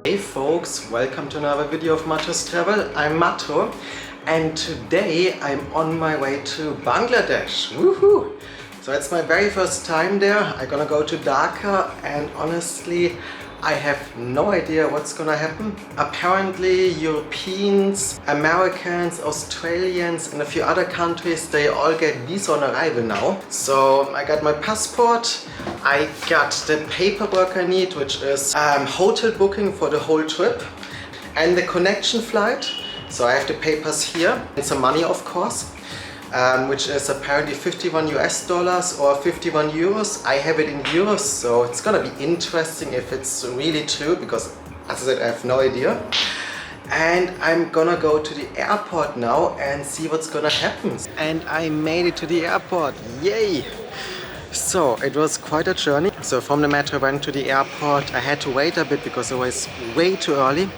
Hey folks, welcome to another video of Matro's Travel. I'm Matro and today I'm on my way to Bangladesh. Woohoo! So it's my very first time there. I'm gonna go to Dhaka and honestly I have no idea what's gonna happen. Apparently Europeans, Americans, Australians and a few other countries, they all get visa on arrival now. So I got my passport, I got the paperwork I need, which is hotel booking for the whole trip and the connection flight. So I have the papers here and some money of course. Which is apparently 51 US dollars or 51 euros. I have it in euros, so it's gonna be interesting if it's really true because as I said, I have no idea. And I'm gonna go to the airport now and see what's gonna happen. And I made it to the airport, yay! So it was quite a journey. So from the metro I went to the airport. I had to wait a bit because it was way too early.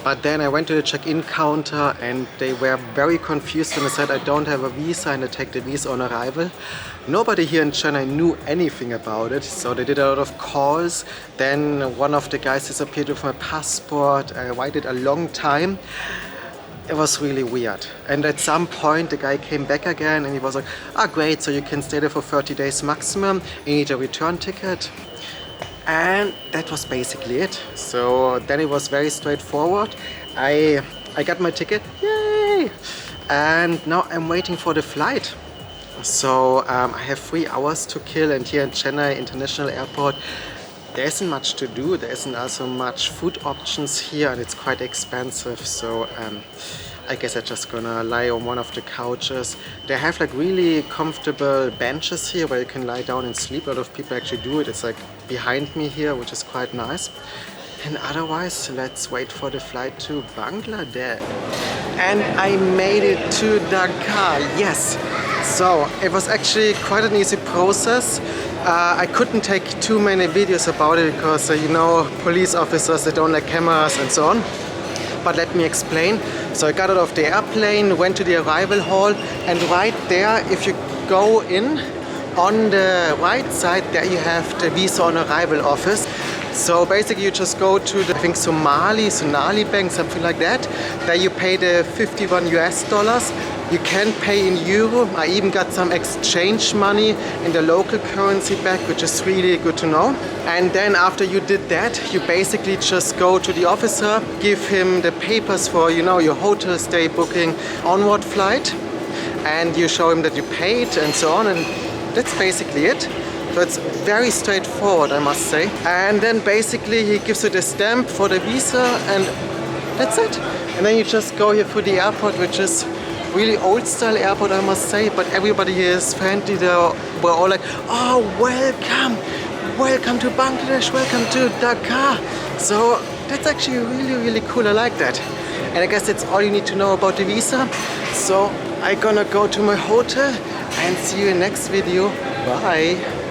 But then I went to the check-in counter and they were very confused when I said I don't have a visa and I take the visa on arrival. Nobody here in China knew anything about it, so they did a lot of calls. Then one of the guys disappeared with my passport. I waited a long time. It was really weird. And at some point the guy came back again and he was like, ah great, so you can stay there for 30 days maximum. You need a return ticket. And that was basically it. So then it was very straightforward. I got my ticket, yay! And now I'm waiting for the flight. So I have 3 hours to kill, and here in Chennai International Airport there isn't much to do. There isn't also much food options here and it's quite expensive. So I guess I'm just gonna lie on one of the couches. They have like really comfortable benches here where you can lie down and sleep. A lot of people actually do it. It's like behind me here, which is quite nice. And otherwise, let's wait for the flight to Bangladesh. And I made it to Dhaka, yes! So it was actually quite an easy process. I couldn't take too many videos about it because, you know, police officers, they don't like cameras and so on. But let me explain. So I got out of the airplane, went to the arrival hall, and right there, if you go in, on the right side, there you have the visa on arrival office. So basically you just go to the, I think Sonali Bank, something like that. There you pay the 51 US dollars. You can pay in euro. I even got some exchange money in the local currency back, which is really good to know. And then after you did that, you basically just go to the officer, give him the papers for, you know, your hotel stay booking, onward flight, and you show him that you paid and so on, and that's basically it. So it's very straightforward, I must say. And then basically he gives you the stamp for the visa and that's it. And then you just go here through the airport, which is really old style airport, I must say, but everybody here is friendly. We're all like, oh, welcome to Bangladesh, welcome to Dhaka. So that's actually really cool. I like that. And I guess that's all you need to know about the visa. So I'm gonna go to my hotel and see you in the next video. Bye.